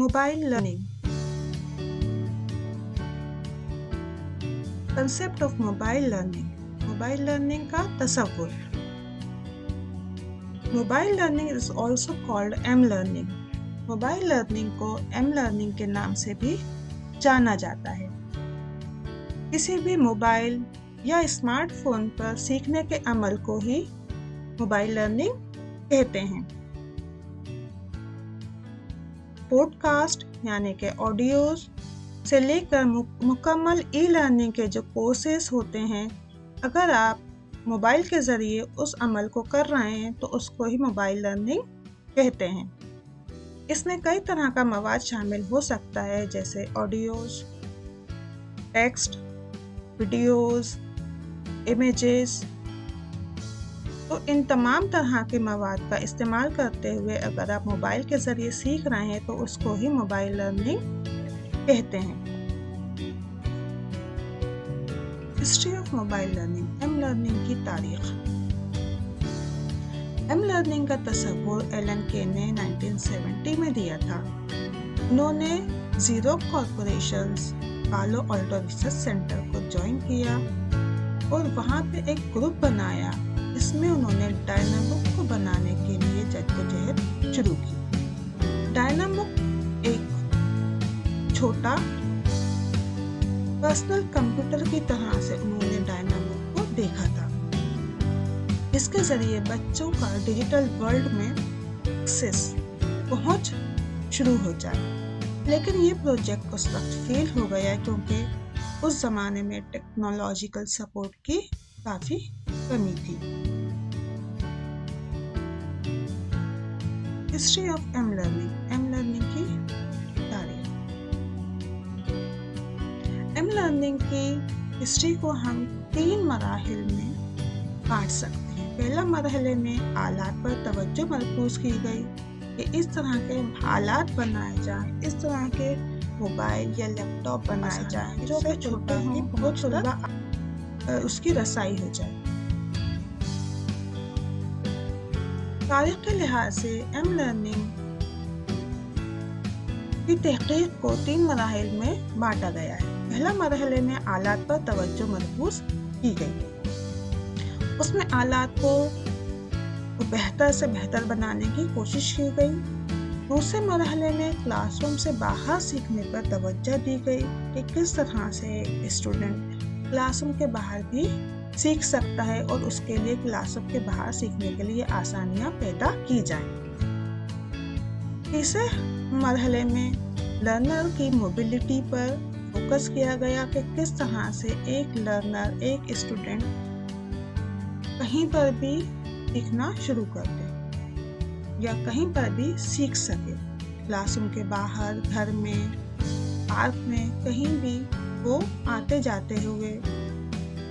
Mobile learning. Concept of mobile learning. Mobile learning کا تصور. Mobile learning is also called M learning. Mobile learning کو M learning کے نام سے بھی جانا جاتا ہے. کسی بھی موبائل یا اسمارٹ فون پر سیکھنے کے عمل کو ہی موبائل لرننگ کہتے ہیں. پوڈ کاسٹ یعنی کہ آڈیوز سے لے کر مکمل ای لرننگ کے جو کورسز ہوتے ہیں، اگر آپ موبائل کے ذریعے اس عمل کو کر رہے ہیں تو اس کو ہی موبائل لرننگ کہتے ہیں. اس میں کئی طرح کا مواد شامل ہو سکتا ہے، جیسے آڈیوز، ٹیکسٹ، ویڈیوز، امیجز. تو ان تمام طرح کے مواد کا استعمال کرتے ہوئے اگر آپ موبائل کے ذریعے سیکھ رہے ہیں تو اس کو ہی موبائل لرننگ کہتے ہیں. History of mobile learning. M learning کی تاریخ. ایم لرننگ کا تصور ایلن کے نے 1970 میں دیا تھا. انہوں نے زیرو کارپوریشنز پالو آلٹو ریسرچ سینٹر کو جوائن کیا اور وہاں پہ ایک گروپ بنایا. اس میں انہوں نے ڈائنامک کو بنانے کے لیے جدوجہد شروع کی. ڈائنامک ایک چھوٹا پرسنل کمپیوٹر کی طرح سے انہوں نے ڈائنامک کو دیکھا تھا. اس کے ذریعے بچوں کا ڈیجیٹل ورلڈ میں پہنچ شروع ہو جائے. لیکن یہ پروجیکٹ اس وقت فیل ہو گیا کیونکہ اس زمانے میں ٹیکنالوجیکل سپورٹ کی کافی کمی تھی. History of M learning. M learning کی تاریخ. ایم لرننگ کی ہسٹری کو ہم 3 مراحل میں بانٹ سکتے ہیں. پہلا مرحلے میں آلات پر توجہ مرکوز کی گئی کہ اس طرح کے آلات بنائے جائیں، اس طرح کے موبائل یا لیپ ٹاپ بنائے جائیں جو کہ چھوٹا ہو، بہت چھوٹا اس کی رسائی ہو جائے. تاریخ کے لحاظ سے ایم لرننگ کی تحقیق کو 3 مراحل میں بانٹا گیا ہے. پہلا مرحلے میں آلات پر توجہ مرکوز کی گئی. اس میں آلات کو بہتر سے بہتر بنانے کی کوشش کی گئی. دوسرے مرحلے میں کلاس روم سے باہر سیکھنے پر توجہ دی گئی کہ کس طرح سے ایک اسٹوڈنٹ کلاس روم کے باہر بھی سیکھ سکتا ہے اور اس کے لیے کلاس روم کے باہر سیکھنے کے لیے آسانیاں پیدا کی جائیں. تیسرے مرحلے میں لرنر کی موبلٹی پر فوکس کیا گیا کہ کس طرح سے ایک لرنر، ایک اسٹوڈنٹ کہیں پر بھی سیکھنا شروع کر دے یا کہیں پر بھی سیکھ سکے. کلاس روم کے باہر، گھر میں، پارک میں، کہیں بھی وہ آتے جاتے ہوئے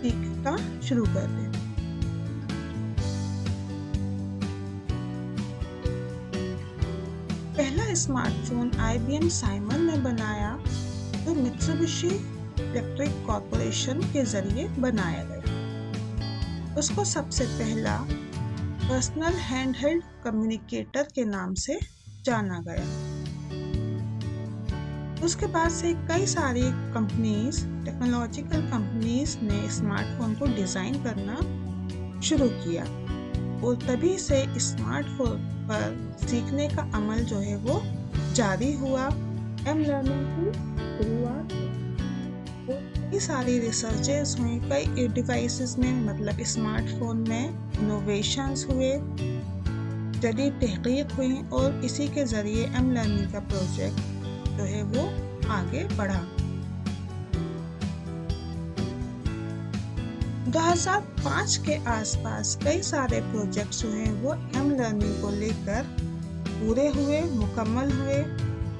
سیکھنا شروع کر دے. پہلا اسمارٹ فون IBM سائمن نے بنایا جو میتسوبشی الیکٹرک کارپوریشن کے ذریعے بنایا گیا. اس کو سب سے پہلا پرسنل ہینڈ ہیلڈ کمیونیکیٹر کے نام سے جانا گیا. اس کے بعد سے کئی ساری کمپنیز، ٹیکنالوجیکل کمپنیز نے اسمارٹ فون کو ڈیزائن کرنا شروع کیا اور تبھی سے اسمارٹ فون پر سیکھنے کا عمل جو ہے وہ جاری ہوا. ایم لرننگ کی شروعات کئی ساری ریسرچز ہوئیں، کئی ڈیوائسز میں، مطلب اسمارٹ فون میں انوویشنز ہوئے، جدید تحقیق ہوئی اور اسی کے ذریعے ایم لرننگ کا پروجیکٹ جو ہے وہ آگے بڑھا. 2005 کے آس پاس کئی سارے پروجیکٹس جو ہیں وہ ایم لرننگ کو لے کر پورے ہوئے، مکمل ہوئے،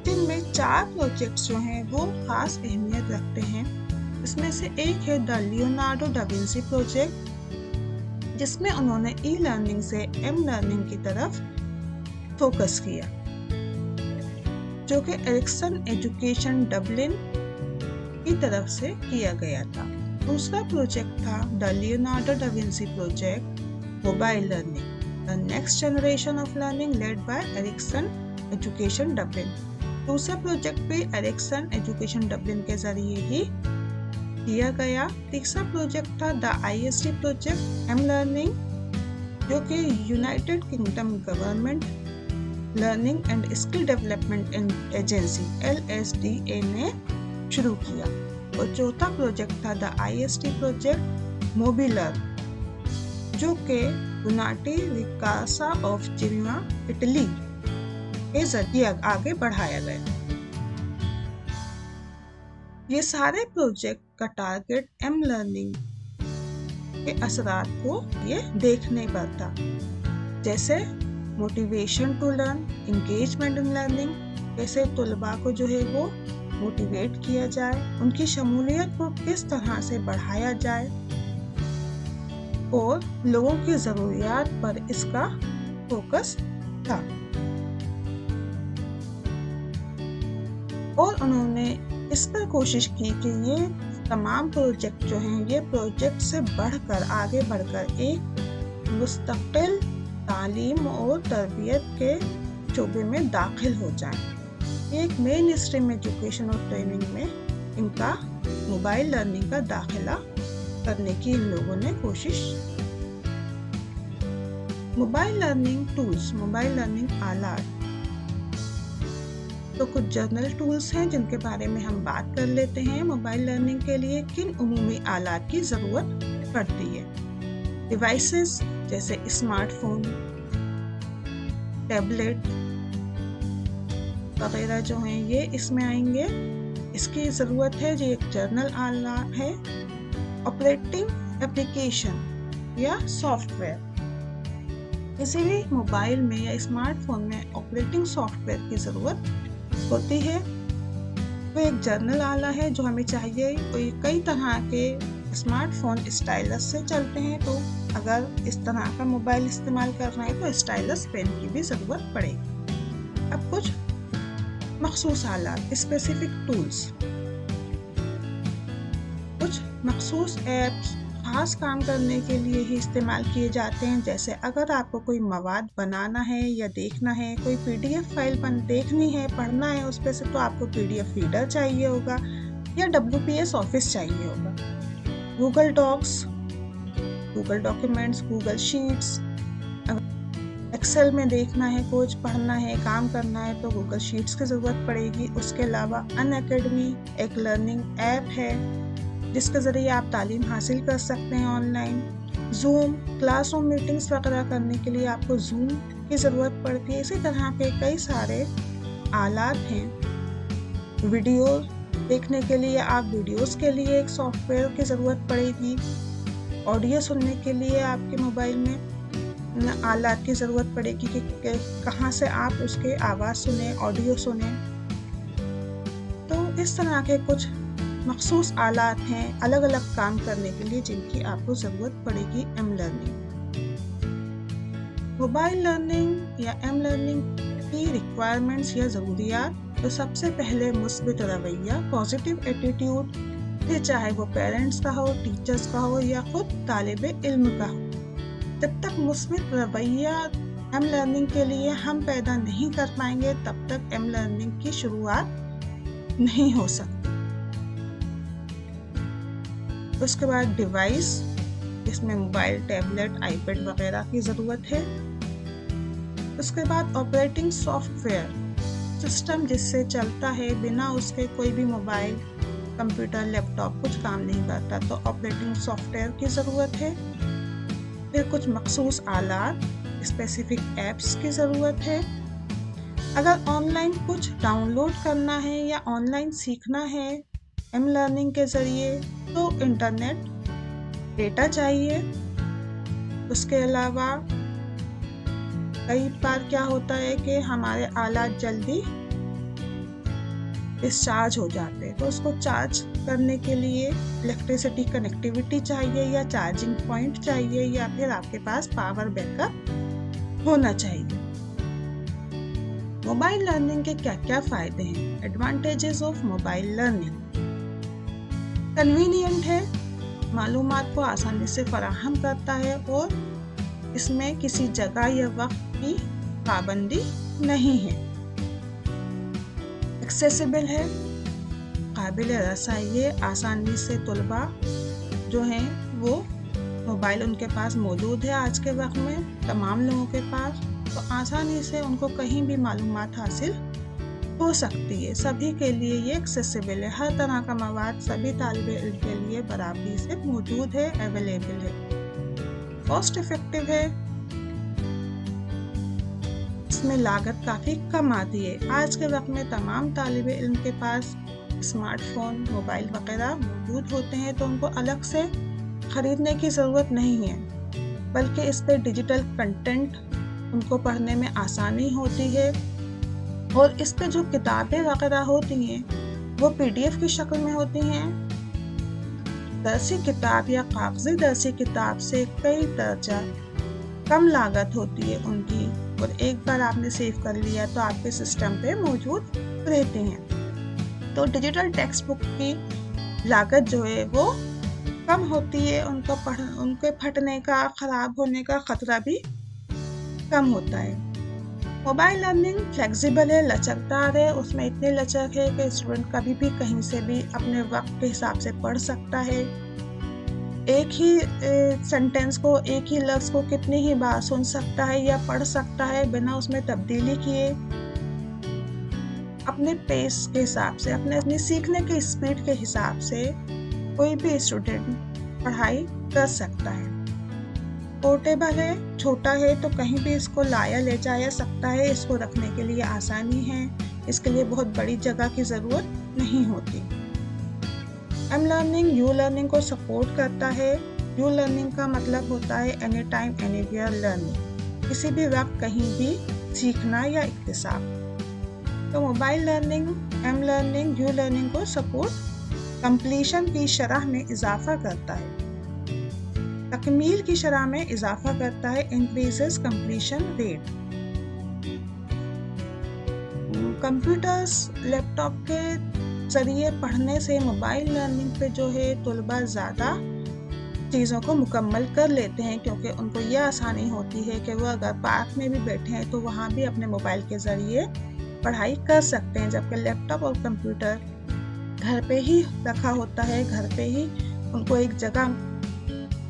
جن میں 4 پروجیکٹس جو ہیں وہ خاص اہمیت رکھتے ہیں. اس میں سے ایک ہے دا لیونارڈو ڈا وینسی پروجیکٹ، جس میں انہوں نے ای لرننگ سے ایم لرننگ کی طرف فوکس کیا، جو کہ ایرکسن ایجوکیشن ڈبلن کی طرف سے کیا گیا تھا. دوسرا پروجیکٹ تھا دا لیونارڈو ڈا Vinci project mobile learning, the next generation of learning led by Erikson education Dublin. दूसरा प्रोजेक्ट भी एरिक्सन एजुकेशन डबलिन के जरिए ही किया गया। तीसरा प्रोजेक्ट था the ISD project am learning, जो कि United kingdom government learning and skill development agency LSDA ने शुरू किया। और चौथा प्रोजेक्ट था द ISD प्रोजेक्ट मोबिलर, जो कि यूनाटी विकासा ऑफ जिनेवा इटली के जरिए आगे बढ़ाया गया। ये सारे प्रोजेक्ट का टारगेट एम लर्निंग के असरात को ये देखने पर था, जैसे motivation to learn, engagement in learning, कैसे तलबा को जो है वो मोटिवेट किया जाए, उनकी शमूलियत को किस तरह से बढ़ाया जाए, और लोगों की ज़रूरियात पर इसका फोकस था। और उन्होंने इस पर कोशिश की कि ये तमाम प्रोजेक्ट जो हैं ये प्रोजेक्ट से बढ़कर आगे बढ़कर एक मुस्तकिल तालीम और तरबियत के शोबे में दाखिल हो जाएं। एक मेन स्ट्रीम एजुकेशन और ट्रेनिंग में इनका मोबाइल लर्निंग का दाखिला करने की इन लोगों ने कोशिश। Mobile learning tools, mobile learning आलात, तो कुछ जनरल टूल्स हैं जिनके बारे में हम बात कर लेते हैं। मोबाइल लर्निंग के लिए किन उमूमी आलात की ज़रूरत पड़ती है। डिवाइसेस जैसे स्मार्टफोन, टैबलेट वगैरह जो हैं ये इसमें आएंगे। इसकी ज़रूरत है, जो एक जनरल आला है। ऑपरेटिंग एप्लीकेशन या सॉफ्टवेयर, किसी भी मोबाइल में या स्मार्टफोन में ऑपरेटिंग सॉफ्टवेयर की ज़रूरत होती है। वो एक जनरल आला है जो हमें चाहिए। कई तरह के स्मार्टफोन स्टाइलस से चलते हैं, तो अगर इस तरह का मोबाइल इस्तेमाल करना है तो स्टाइलस पेन की भी ज़रूरत पड़ेगी। अब कुछ मखसूस आलात, स्पेसिफिक टूल्स, कुछ मखसूस ऐप्स खास काम करने के लिए ही इस्तेमाल किए जाते हैं। जैसे अगर आपको कोई मवाद बनाना है या देखना है, कोई PDF फाइल देखनी है, पढ़ना है उस पे से, तो आपको PDF रीडर चाहिए होगा या WPS ऑफिस चाहिए होगा। Google docs, Google documents, Google sheets, Excel में देखना है, कुछ पढ़ना है, काम करना है तो गूगल शीट्स की ज़रूरत पड़ेगी। उसके अलावा अनअकैडमी एक लर्निंग ऐप है जिसके ज़रिए आप तालीम हासिल कर सकते हैं ऑनलाइन। जूम, क्लासरूम मीटिंग्स वगैरह करने के लिए आपको जूम की ज़रूरत पड़ती है। इसी तरह के कई सारे आलात हैं। वीडियो देखने के लिए आप वीडियोस के लिए एक सॉफ्टवेयर की ज़रूरत पड़ेगी। ऑडियो सुनने के लिए आपके मोबाइल में आलात की ज़रूरत पड़ेगी कि कहाँ से आप उसके आवाज़ सुने, ऑडियो सुने। तो इस तरह के कुछ मखसूस आलात हैं अलग अलग काम करने के लिए जिनकी आपको ज़रूरत पड़ेगी एम लर्निंग। मोबाइल लर्निंग या एम लर्निंग की रिक्वायरमेंट्स या ज़रूरियात, तो सबसे पहले मुस्बित रवैया, पॉजिटिव एटीट्यूड, फिर चाहे वो पेरेंट्स का हो, टीचर्स का हो या खुद तालिब इल्म का हो। जब तक मुस्बित रवैया एम लर्निंग के लिए हम पैदा नहीं कर पाएंगे तब तक एम लर्निंग की शुरुआत नहीं हो सकती। उसके बाद डिवाइस, इसमें मोबाइल, टैबलेट, आईपैड वगैरह की ज़रूरत है। उसके बाद ऑपरेटिंग सॉफ्टवेयर, सिस्टम जिससे चलता है, बिना उसके कोई भी मोबाइल, कंप्यूटर, लैपटॉप कुछ काम नहीं करता, तो ऑपरेटिंग सॉफ्टवेयर की ज़रूरत है। फिर कुछ मखसूस आलात, स्पेसिफिक ऐप्स की ज़रूरत है। अगर ऑनलाइन कुछ डाउनलोड करना है या ऑनलाइन सीखना है एम लर्निंग के ज़रिए तो इंटरनेट डेटा चाहिए। उसके अलावा कई बार क्या होता है कि हमारे आलात जल्दी डिस्चार्ज हो जाते हैं, तो उसको चार्ज करने के लिए इलेक्ट्रिसिटी कनेक्टिविटी चाहिए या चार्जिंग पॉइंट चाहिए या फिर आपके पास पावर बैकअप होना चाहिए। मोबाइल लर्निंग के क्या क्या फ़ायदे हैं? Advantages of mobile learning: convenient है, मालूमात को आसानी से फराहम करता है और इसमें किसी जगह या वक्त की पाबंदी नहीं है। ایکسیسیبل ہے، قابل رسائی ہے، آسانی سے طلباء جو ہیں وہ موبائل ان کے پاس موجود ہے آج کے وقت میں تمام لوگوں کے پاس، تو آسانی سے ان کو کہیں بھی معلومات حاصل ہو سکتی ہے۔ سبھی کے لیے یہ ایکسیسیبل ہے، ہر طرح کا مواد سبھی طالب علم کے لیے برابری سے موجود ہے، اویلیبل ہے، کاسٹ افیکٹو ہے، اس میں لاگت کافی کم آتی ہے۔ آج کے وقت میں تمام طالب علم کے پاس اسمارٹ فون، موبائل وغیرہ موجود ہوتے ہیں، تو ان کو الگ سے خریدنے کی ضرورت نہیں ہے، بلکہ اس پہ ڈیجیٹل کنٹینٹ ان کو پڑھنے میں آسانی ہوتی ہے، اور اس پہ جو کتابیں وغیرہ ہوتی ہیں وہ PDF کی شکل میں ہوتی ہیں۔ درسی کتاب یا کاغذی درسی کتاب سے کئی درجہ کم لاگت ہوتی ہے ان کی، اور ایک بار آپ نے سیو کر لیا تو آپ کے سسٹم پہ موجود رہتے ہیں۔ تو ڈیجیٹل ٹیکسٹ بک کی لاگت جو ہے وہ کم ہوتی ہے، ان کے پھٹنے کا، خراب ہونے کا خطرہ بھی کم ہوتا ہے۔ موبائل لرننگ فلیکسیبل ہے، لچکدار ہے، اس میں اتنی لچک ہے کہ اسٹوڈنٹ کبھی بھی کہیں سے بھی اپنے وقت کے حساب سے پڑھ سکتا ہے، ایک ہی سینٹینس کو، ایک ہی لفظ کو کتنی ہی بار سن سکتا ہے یا پڑھ سکتا ہے بنا اس میں تبدیلی کیے، اپنے پیس کے حساب سے، اپنے سیکھنے کے اسپیڈ کے حساب سے کوئی بھی اسٹوڈنٹ پڑھائی کر سکتا ہے۔ پورٹیبل ہے، چھوٹا ہے تو کہیں بھی اس کو لایا لے جایا سکتا ہے، اس کو رکھنے کے لیے آسانی ہے، اس کے لیے بہت بڑی جگہ کی ضرورت نہیں ہوتی۔ ایم لرننگ یو لرننگ کو سپورٹ کرتا ہے۔ یو لرننگ کا مطلب ہوتا ہے any time any where learning, کسی بھی وقت کہیں بھی سیکھنا یا اکتساب۔ تو mobile learning M learning you learning کو سپورٹ کمپلیشن کی شرح میں اضافہ کرتا ہے، تکمیل کی شرح میں اضافہ کرتا ہے، انکریزز کمپلیشن ریٹ۔ کمپیوٹرز، لیپ ٹاپ کے ذریعے پڑھنے سے موبائل لرننگ پہ جو ہے طلباء زیادہ چیزوں کو مکمل کر لیتے ہیں، کیونکہ ان کو یہ آسانی ہوتی ہے کہ وہ اگر پارک میں بھی بیٹھے ہیں تو وہاں بھی اپنے موبائل کے ذریعے پڑھائی کر سکتے ہیں، جبکہ لیپ ٹاپ اور کمپیوٹر گھر پہ ہی رکھا ہوتا ہے، گھر پہ ہی ان کو ایک جگہ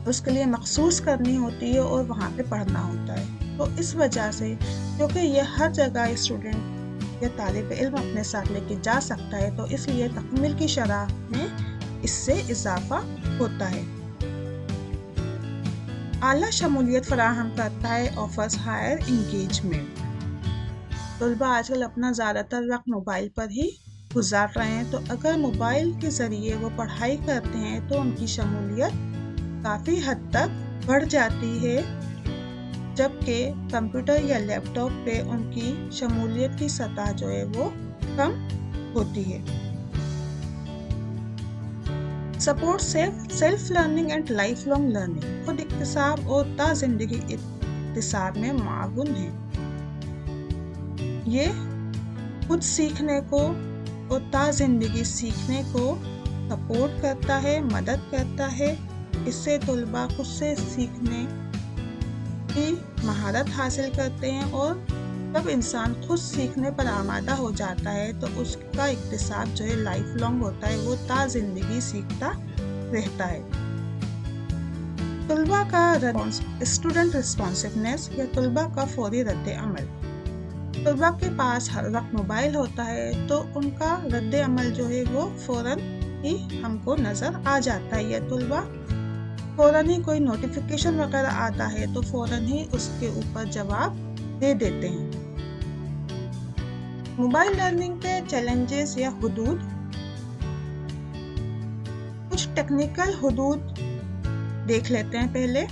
اس کے لیے مخصوص کرنی ہوتی ہے اور وہاں پہ پڑھنا ہوتا ہے۔ تو اس وجہ سے کیونکہ یہ ہر جگہ اسٹوڈنٹ یا طالب علم اپنے ساتھ لے کے جا سکتا ہے، تو اس لیے تکمیل کی شرح میں اس سے اضافہ ہوتا ہے۔ اعلیٰ شمولیت فراہم کرتا ہے، آفرز ہائر انگیجمنٹ۔ طلباء آج کل اپنا زیادہ تر وقت موبائل پر ہی گزار رہے ہیں، تو اگر موبائل کے ذریعے وہ پڑھائی کرتے ہیں تو ان کی شمولیت کافی حد تک بڑھ جاتی ہے، جبکہ کمپیوٹر یا لیپ ٹاپ پہ ان کی شمولیت کی سطح جو ہے وہ کم ہوتی ہے۔ Support self learning and life long learning, خود اکتساب اور تا زندگی اکتساب میں معاون ہے۔ یہ خود سیکھنے کو اور تا زندگی سیکھنے کو سپورٹ کرتا ہے، مدد کرتا ہے۔ اس سے طلباء خود سے سیکھنے کی مہارت حاصل کرتے ہیں، اور جب انسان خود سیکھنے پر آمادہ ہو جاتا ہے تو اس کا اکتساب جو ہے لائف لانگ ہوتا ہے، وہ تا زندگی سیکھتا رہتا ہے۔ طلباء کا اسٹوڈنٹ رسپانسونیس یا طلباء کا فوری رد عمل۔ طلباء کے پاس ہر وقت موبائل ہوتا ہے تو ان کا رد عمل جو ہے وہ فوراً ہی ہم کو نظر آ جاتا ہے، یا طلباء فوراً ہی کوئی نوٹیفیکیشن وغیرہ آتا ہے تو فوراً ہی اس کے اوپر جواب دے دیتے ہیں۔ موبائل لرننگ کے چیلنجز یا حدود، کچھ ٹیکنیکل حدود دیکھ لیتے ہیں پہلے۔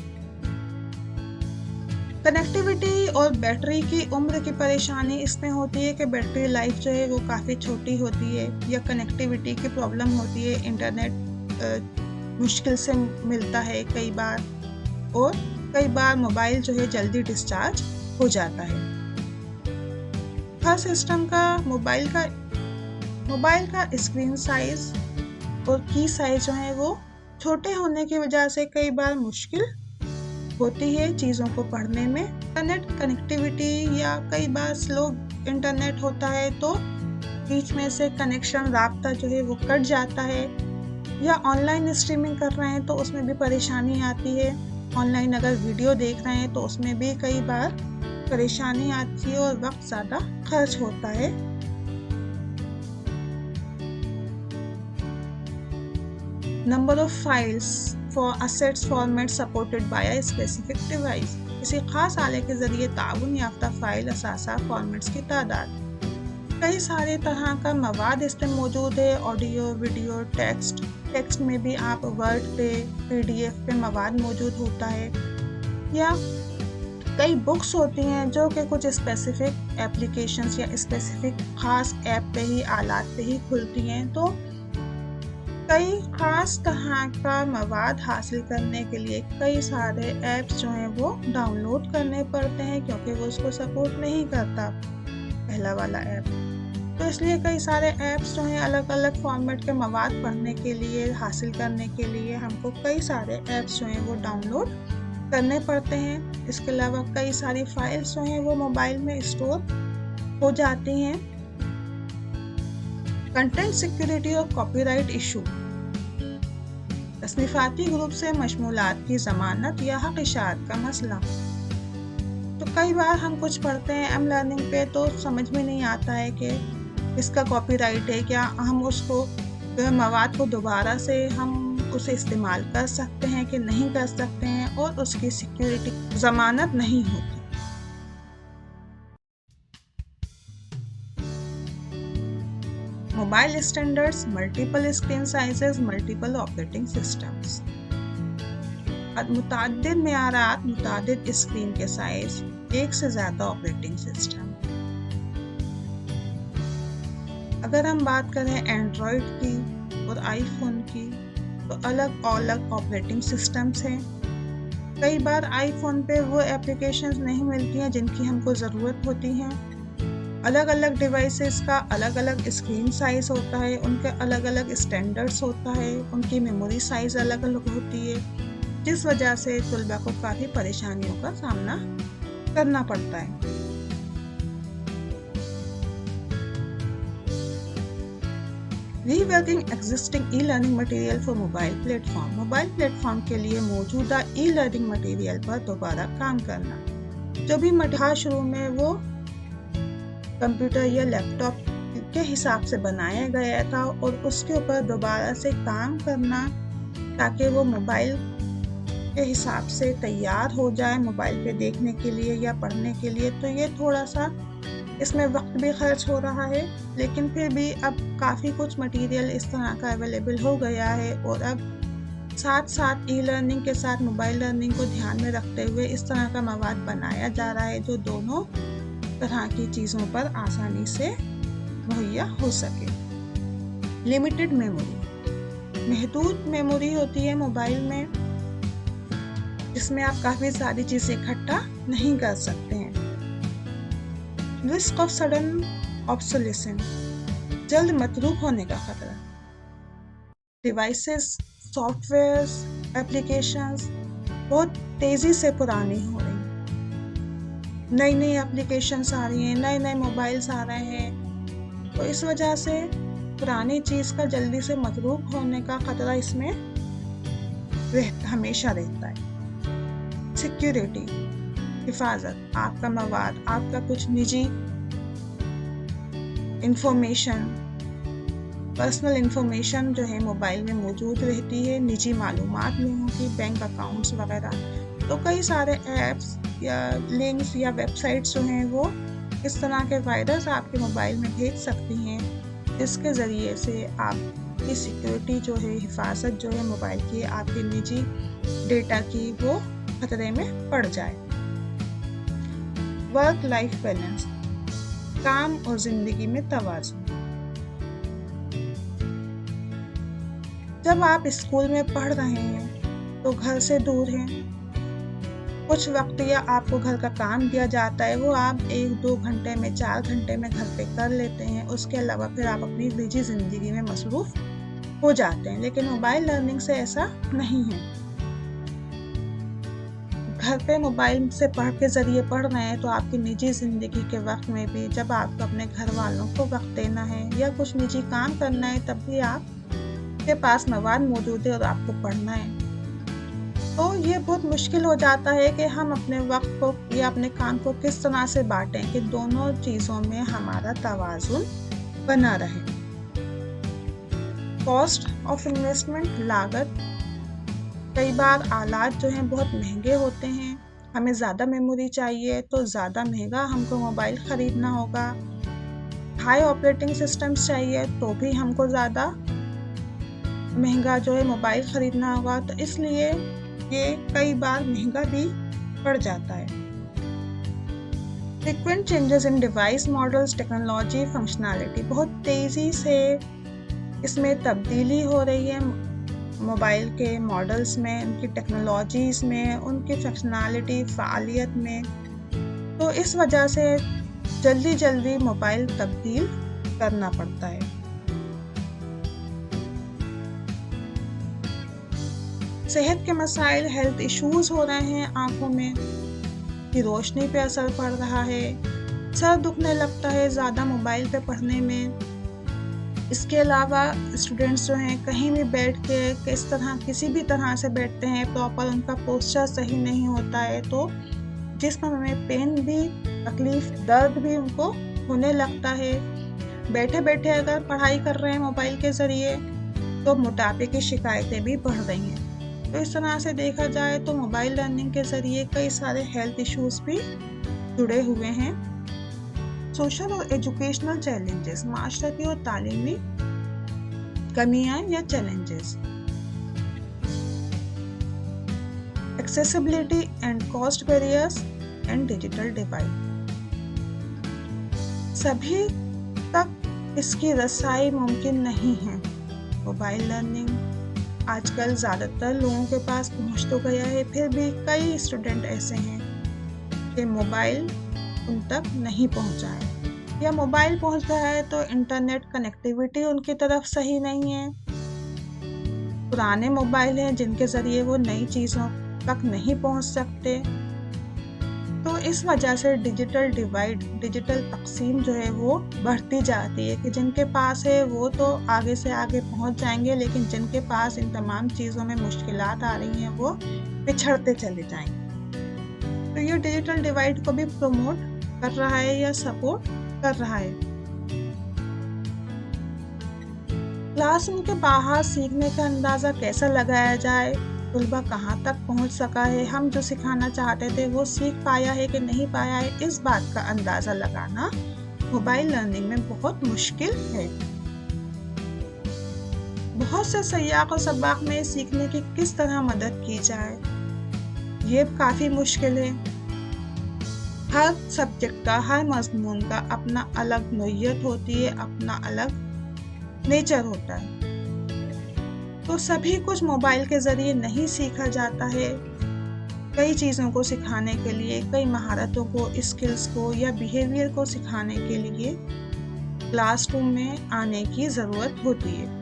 کنیکٹیوٹی اور بیٹری کی عمر کی پریشانی اس میں ہوتی ہے کہ بیٹری لائف جو ہے وہ کافی چھوٹی ہوتی ہے، یا کنیکٹیوٹی کی پرابلم ہوتی ہے، انٹرنیٹ مشکل سے ملتا ہے کئی بار، اور کئی بار موبائل جو ہے جلدی ڈسچارج ہو جاتا ہے۔ ہر سسٹم کا موبائل کا اسکرین سائز اور کی سائز جو ہے وہ چھوٹے ہونے کی وجہ سے کئی بار مشکل ہوتی ہے چیزوں کو پڑھنے میں۔ انٹرنیٹ کنیکٹیوٹی یا کئی بار سلو انٹرنیٹ ہوتا ہے تو بیچ میں سے کنیکشن رابطہ جو ہے وہ کٹ جاتا ہے، یا آن لائن اسٹریمنگ کر رہے ہیں تو اس میں بھی پریشانی آتی ہے، آن لائن اگر ویڈیو دیکھ رہے ہیں تو اس میں بھی کئی بار پریشانی آتی ہے اور وقت زیادہ خرچ ہوتا ہے۔ Number of files for assets format supported by a specific device، کسی خاص آلے کے ذریعے تعاون یافتہ فائل اثاثہ فارمیٹس کی تعداد۔ کئی سارے طرح کا مواد اس میں موجود ہے، آڈیو، ویڈیو، ٹیکسٹ میں بھی آپ ورڈ پہ، PDF پہ مواد موجود ہوتا ہے، یا کئی بکس ہوتی ہیں جو کہ کچھ اسپیسیفک ایپلیکیشنز یا اسپیسیفک خاص ایپ پہ ہی، آلات پہ ہی کھلتی ہیں، تو کئی خاص طرح کا مواد حاصل کرنے کے لیے کئی سارے ایپس جو ہیں وہ ڈاؤن لوڈ کرنے پڑتے ہیں، کیونکہ وہ اس کو سپورٹ نہیں کرتا پہلا والا ایپ۔ تو اس لیے کئی سارے ایپس جو ہیں الگ الگ فارمیٹ کے مواد پڑھنے کے لیے، حاصل کرنے کے لیے ہم کو کئی سارے ایپس جو ہیں وہ ڈاؤن لوڈ کرنے پڑتے ہیں۔ اس کے علاوہ کئی ساری فائلز جو ہیں وہ موبائل میں اسٹور ہو جاتی ہیں۔ کنٹینٹ سیکیورٹی اور کاپی رائٹ ایشو، تصنیفاتی گروپ سے مشمولات کی ضمانت یا حق اشاعت کا مسئلہ۔ تو کئی بار ہم کچھ پڑھتے ہیں ایم لرننگ پہ تو سمجھ میں نہیں آتا ہے کہ اس کا کاپی رائٹ ہے کیا، ہم اس کو مواد کو دوبارہ سے ہم اسے استعمال کر سکتے ہیں کہ نہیں کر سکتے ہیں، اور اس کی سیکیورٹی ضمانت نہیں ہوتی۔ Mobile standards, multiple screen sizes, multiple operating systems, متعدد معیارات، متعدد اسکرین کے سائز، ایک سے زیادہ آپریٹنگ سسٹم۔ اگر ہم بات کریں اینڈرائڈ کی اور آئی فون کی تو الگ الگ آپریٹنگ سسٹمز ہیں۔ کئی بار آئی فون پہ وہ ایپلیکیشنز نہیں ملتی ہیں جن کی ہم کو ضرورت ہوتی ہیں۔ الگ الگ ڈیوائسز کا الگ الگ اسکرین سائز ہوتا ہے، ان کے الگ الگ اسٹینڈرڈز ہوتا ہے، ان کی میموری سائز الگ الگ ہوتی ہے، جس وجہ سے طلباء کو کافی پریشانیوں کا سامنا کرنا پڑتا ہے۔ Reworking existing e learning material for mobile platform, mobile platform کے لیے موجودہ ای لرننگ مٹیریل پر دوبارہ کام کرنا۔ جو بھی مٹیریل شروع میں وہ کمپیوٹر یا لیپ ٹاپ کے حساب سے بنایا گیا تھا، اور اس کے اوپر دوبارہ سے کام کرنا تاکہ وہ موبائل کے حساب سے تیار ہو جائے موبائل پہ دیکھنے کے لیے یا پڑھنے کے لیے، تو یہ تھوڑا سا اس میں وقت بھی خرچ ہو رہا ہے، لیکن پھر بھی اب کافی کچھ مٹیریل اس طرح کا اویلیبل ہو گیا ہے، اور اب ساتھ ساتھ ای لرننگ کے ساتھ موبائل لرننگ کو دھیان میں رکھتے ہوئے اس طرح کا مواد بنایا جا رہا ہے جو دونوں طرح کی چیزوں پر آسانی سے مہیا ہو سکے۔ لمیٹڈ میموری، محدود میموری ہوتی ہے موبائل میں، جس میں آپ کافی ساری چیزیں اکٹھا نہیں کر سکتے ہیں۔ رسک آف سڈن آبسولیسنس، جلد متروک ہونے کا خطرہ۔ ڈیوائسز، سافٹ ویئرز، ایپلیکیشنز بہت تیزی سے پرانی ہو رہی ہیں، نئی نئی ایپلیکیشنز آ رہی ہیں، نئے نئے موبائلز آ رہے ہیں، تو اس وجہ سے پرانی چیز کا جلدی سے متروک ہونے کا خطرہ اس میں ہمیشہ رہتا ہے۔ سیکیورٹی، حفاظت، آپ کا مواد، آپ کا کچھ نجی انفارمیشن، پرسنل انفارمیشن جو ہے موبائل میں موجود رہتی ہے، نجی معلومات لوگوں کی، بینک اکاؤنٹس وغیرہ، تو کئی سارے ایپس یا لنکس یا ویب سائٹس جو ہیں وہ اس طرح کے وائرس آپ کے موبائل میں بھیج سکتی ہیں، جس کے ذریعے سے آپ کی سیکیورٹی جو ہے، حفاظت جو ہے موبائل کی، آپ کے نجی ڈیٹا کی، وہ خطرے میں پڑ جائے۔ ورک لائف بیلنس، کام اور زندگی میں توازن۔ جب آپ اسکول میں پڑھ رہے ہیں تو گھر سے دور ہیں، کچھ وقت یا آپ کو گھر کا کام دیا جاتا ہے، وہ آپ 1-2 گھنٹے میں 4 گھنٹے میں گھر پہ کر لیتے ہیں، اس کے علاوہ پھر آپ اپنی نجی زندگی میں مصروف ہو جاتے ہیں، لیکن موبائل لرننگ سے ایسا نہیں ہے۔ घर पे मोबाइल से के ज़रिए पढ़ रहे हैं तो आपकी निजी ज़िंदगी के वक्त में भी, जब आपको अपने घर वालों को वक्त देना है या कुछ निजी काम करना है, तब भी आपके पास मवाद मौजूद है और आपको पढ़ना है। तो ये बहुत मुश्किल हो जाता है कि हम अपने वक्त को या अपने काम को किस तरह से बांटें कि दोनों चीज़ों में हमारा तवाज़ुन बना रहे। कॉस्ट ऑफ इन्वेस्टमेंट, लागत। कई बार आलात जो हैं बहुत महंगे होते हैं, हमें ज़्यादा मेमोरी चाहिए तो ज़्यादा महंगा हमको मोबाइल ख़रीदना होगा। हाई ऑपरेटिंग सिस्टम्स चाहिए तो भी हमको ज़्यादा महंगा जो है मोबाइल ख़रीदना होगा, तो इसलिए ये कई बार महंगा भी पड़ जाता है। Frequent changes in device models, technology, functionality, बहुत तेज़ी से इसमें तब्दीली हो रही है मोबाइल के मॉडल्स में, उनकी टेक्नोलॉजीज़ में, उनकी फंक्शनैलिटी, फ़ालियत में। तो इस वजह से जल्दी जल्दी मोबाइल तब्दील करना पड़ता है। सेहत के मसाइल, हेल्थ इश्यूज़ हो रहे हैं, आँखों में की रोशनी पे असर पड़ रहा है, सर दुखने लगता है ज़्यादा मोबाइल पे पढ़ने में। इसके अलावा स्टूडेंट्स जो हैं कहीं भी बैठ के किसी भी तरह से बैठते हैं, प्रॉपर उनका पोस्चर सही नहीं होता है, तो जिस्म में पेन भी, तकलीफ, दर्द भी उनको होने लगता है। बैठे बैठे अगर पढ़ाई कर रहे हैं मोबाइल के ज़रिए तो मोटापे की शिकायतें भी बढ़ रही हैं। तो इस तरह से देखा जाए तो मोबाइल लर्निंग के ज़रिए कई सारे हेल्थ इश्यूज़ भी जुड़े हुए हैं। सोशल और एजुकेशनल चैलेंजेस, माशरती और तालीमी कमियां या challenges. Accessibility and cost barriers and digital divide. सभी तक इसकी रसाई मुमकिन नहीं है। मोबाइल लर्निंग आजकल ज़्यादातर लोगों के पास पहुंच तो गया है, फिर भी कई स्टूडेंट ऐसे हैं कि मोबाइल उन तक नहीं पहुंचा है, या मोबाइल पहुंच रहा है तो इंटरनेट कनेक्टिविटी उनकी तरफ सही नहीं है। पुराने मोबाइल हैं जिनके ज़रिए वो नई चीज़ों तक नहीं पहुंच सकते। तो इस वजह से डिजिटल डिवाइड, डिजिटल तकसीम जो है वो बढ़ती जाती है कि जिनके पास है वो तो आगे से आगे पहुंच जाएंगे, लेकिन जिनके पास इन तमाम चीज़ों में मुश्किलात आ रही हैं वो पिछड़ते चले जाएंगे। तो ये डिजिटल डिवाइड को भी प्रमोट कर रहा है या सपोर्ट कर रहा है। क्लासरूम के बाहर सीखने का अंदाज़ा कैसा लगाया जाए, तलबा कहाँ तक पहुँच सका है, हम जो सिखाना चाहते थे वो सीख पाया है कि नहीं पाया है, इस बात का अंदाज़ा लगाना मोबाइल लर्निंग में बहुत मुश्किल है। बहुत से सयाक़ और सबाक़ में सीखने की किस तरह मदद की जाए, ये काफ़ी मुश्किल है। हर सब्जेक्ट का, हर मज़मून का अपना अलग नोयत होती है, अपना अलग नेचर होता है। तो सभी कुछ मोबाइल के ज़रिए नहीं सीखा जाता है। कई चीज़ों को सिखाने के लिए, कई महारतों को, स्किल्स को या बिहेवियर को सिखाने के लिए क्लासरूम में आने की ज़रूरत होती है।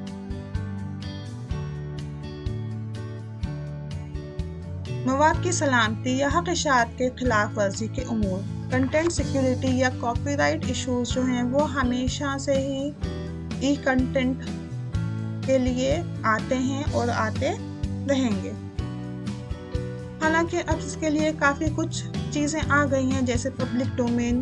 मवाद की सलामती या हक़ इशाअत के खिलाफ वर्जी के उमूर, कंटेंट सिक्योरिटी या कॉपीराइट इश्यूज जो हैं वो हमेशा से ही ई कंटेंट के लिए आते हैं और आते रहेंगे। हालांकि अब इसके लिए काफ़ी कुछ चीज़ें आ गई हैं, जैसे पब्लिक डोमेन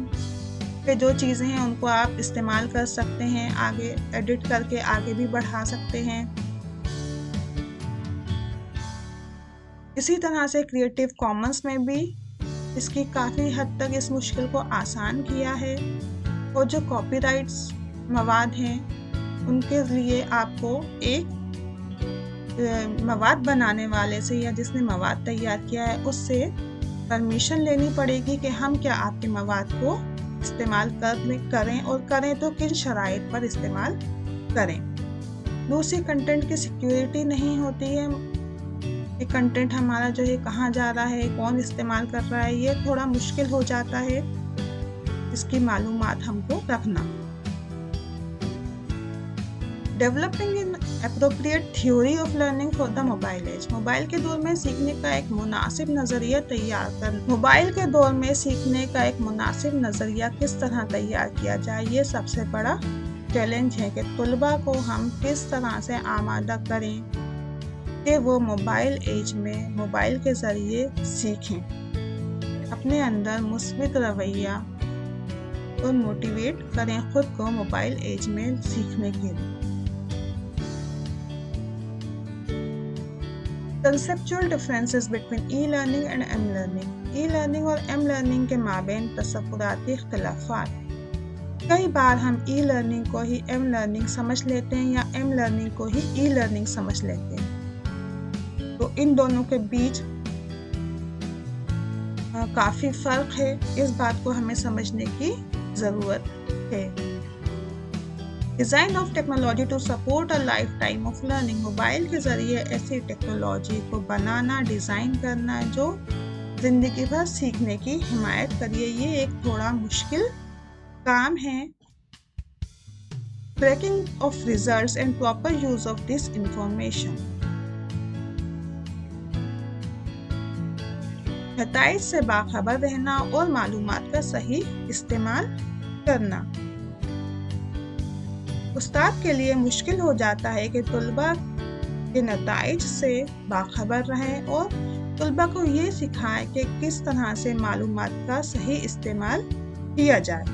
पे जो चीज़ें हैं उनको आप इस्तेमाल कर सकते हैं, आगे एडिट करके आगे भी बढ़ा सकते हैं। इसी तरह से क्रिएटिव कॉमन्स में भी इसकी काफ़ी हद तक इस मुश्किल को आसान किया है, और जो कॉपीराइट्स मवाद हैं उनके लिए आपको एक मवाद बनाने वाले से या जिसने मवाद तैयार किया है उससे परमिशन लेनी पड़ेगी कि हम क्या आपके मवाद को इस्तेमाल करें, और करें तो किन शराइत पर इस्तेमाल करें। दूसरी, कंटेंट की सिक्योरिटी नहीं होती है कि कंटेंट हमारा जो है कहाँ जा रहा है, कौन इस्तेमाल कर रहा है, ये थोड़ा मुश्किल हो जाता है इसकी मालूमात हमको रखना। Developing in appropriate theory of learning for the mobile age. Mobile के दौर में सीखने का एक मुनासिब नज़रिया तैयार कर मोबाइल के दौर में सीखने का एक मुनासिब नज़रिया किस तरह तैयार किया जाए, ये सबसे बड़ा चैलेंज है कि तलबा को हम किस तरह से आमादा करें कि वो मोबाइल एज में मोबाइल के ज़रिए सीखें, अपने अंदर मुस्बित रवैया और मोटिवेट करें खुद को मोबाइल एज में सीखने के लिए। Conceptual differences between e learning and am learning. E learning और एम लर्निंग के माबैन तसव्वुराती इख्तिलाफात। कई बार हम ई लर्निंग को ही एम लर्निंग समझ लेते हैं या एम लर्निंग को ही ई लर्निंग समझ लेते हैं, तो इन दोनों के बीच काफ़ी फ़र्क है। इस बात को हमें समझने की ज़रूरत है। Design of technology to support a lifetime of learning. Mobile के ज़रिए ऐसी टेक्नोलॉजी को बनाना, डिज़ाइन करना जो ज़िंदगी भर सीखने की हिमायत करिए, ये एक थोड़ा मुश्किल काम है। Tracking of results and proper use of this information. नताइज से बाखबर रहना और मालूमात का सही इस्तेमाल करना। उस्ताद के लिए मुश्किल हो जाता है कि तलबा के नताइज से बाखबर रहें और तलबा को ये सिखाएं कि किस तरह से मालूमात का सही इस्तेमाल किया जाए।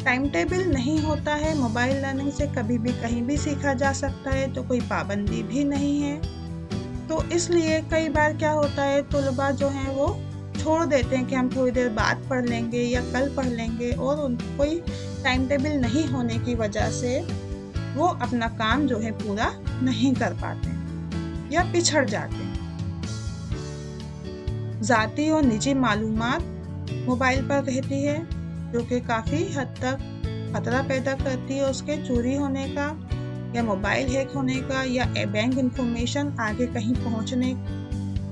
टाइम टेबल नहीं होता है। मोबाइल लर्निंग से कभी भी कहीं भी सीखा जा सकता है, तो कोई पाबंदी भी नहीं है। तो इसलिए कई बार क्या होता है, तलबा जो हैं वो छोड़ देते हैं कि हम थोड़ी देर बाद पढ़ लेंगे या कल पढ़ लेंगे, और उनको कोई टाइम टेबल नहीं होने की वजह से वो अपना काम जो है पूरा नहीं कर पाते या पिछड़ जाते हैं। ज़ाती और निजी मालूमात मोबाइल पर रहती है, जो कि काफ़ी हद तक खतरा पैदा करती है उसके चोरी होने का या मोबाइल हैक होने का या बैंक इंफॉर्मेशन आगे कहीं पहुंचने।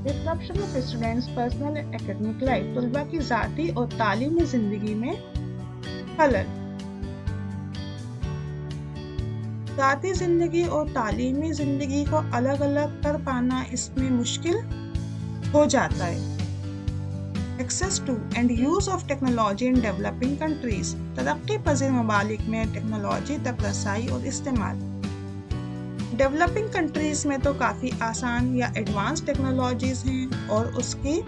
Disruption of students personal and academic life. तलबा की ज़ाती और तालीमी ज़िंदगी में खलल। ज़ाती ज़िंदगी और तालीमी ज़िंदगी को अलग अलग कर पाना इसमें मुश्किल हो जाता है। Access to and use of technology in developing countries. तरक्की पज़ीर ममालिक में टेक्नोलॉजी तक रसाई और इस्तेमाल। डेवलपिंग कंट्रीज़ में तो काफ़ी आसान या एडवांस टेक्नोलॉजीज़ हैं और उसकी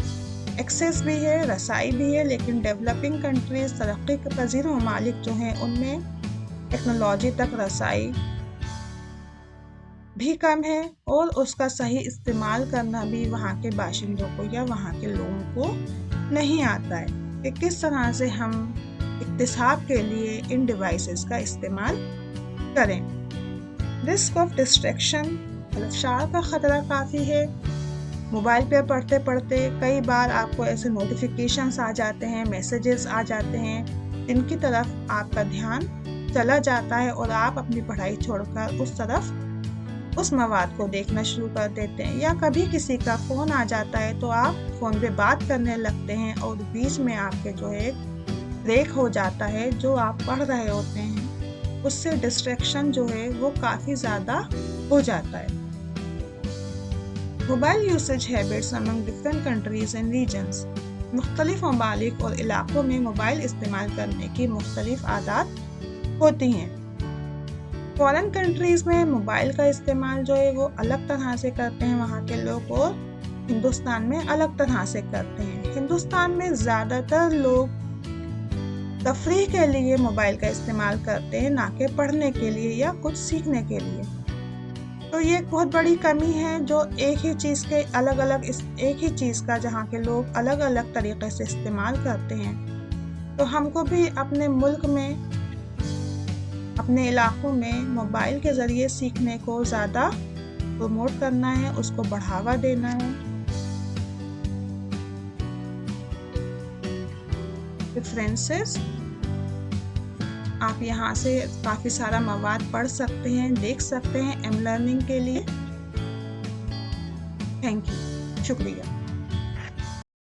एक्सेस भी है, रसाई भी है, लेकिन डेवलपिंग कंट्रीज़ तरक्की पज़ीर ममालिक जो हैं उनमें टेक्नोलॉजी तक रसाई भी कम है और उसका सही इस्तेमाल करना भी वहाँ के बाशिंदों को या वहाँ के लोगों को नहीं आता है कि किस तरह से हम इक्तिसाब के लिए इन डिवाइसेस का इस्तेमाल करें। Risk of distraction. खलफशार का ख़तरा काफ़ी है। मोबाइल पे पढ़ते पढ़ते कई बार आपको ऐसे नोटिफिकेशंस आ जाते हैं, मैसेजेस आ जाते हैं जिनकी तरफ आपका ध्यान चला जाता है और आप अपनी पढ़ाई छोड़कर उस तरफ उस मवाद को देखना शुरू कर देते हैं। या कभी किसी का फ़ोन आ जाता है तो आप फ़ोन पे बात करने लगते हैं और बीच में आपके जो है ब्रेक हो जाता है, जो आप पढ़ रहे होते हैं उससे डिस्ट्रैक्शन जो है वो काफ़ी ज़्यादा हो जाता है। Mobile usage habits among different countries and regions. मुख्तलिफ ममालिक और इलाक़ों में मोबाइल इस्तेमाल करने की मुख्तलिफ आदत होती हैं। फॉरेन कंट्रीज़ में मोबाइल का इस्तेमाल जो है वो अलग तरह से करते हैं वहाँ के लोग, और हिंदुस्तान में अलग तरह से करते हैं। हिंदुस्तान में ज़्यादातर लोग तफरीह के लिए मोबाइल का इस्तेमाल करते हैं, ना कि पढ़ने के लिए या कुछ सीखने के लिए। तो ये एक बहुत बड़ी कमी है जो एक ही चीज़ का जहाँ के लोग अलग अलग तरीक़े से इस्तेमाल करते हैं। तो हमको भी अपने मुल्क में, अपने इलाक़ों में मोबाइल के ज़रिए सीखने को ज़्यादा प्रमोट करना है, उसको बढ़ावा देना है। डिफरेंसेस। आप यहाँ से काफ़ी सारा मवाद पढ़ सकते हैं, देख सकते हैं एम लर्निंग के लिए। थैंक यू, शुक्रिया।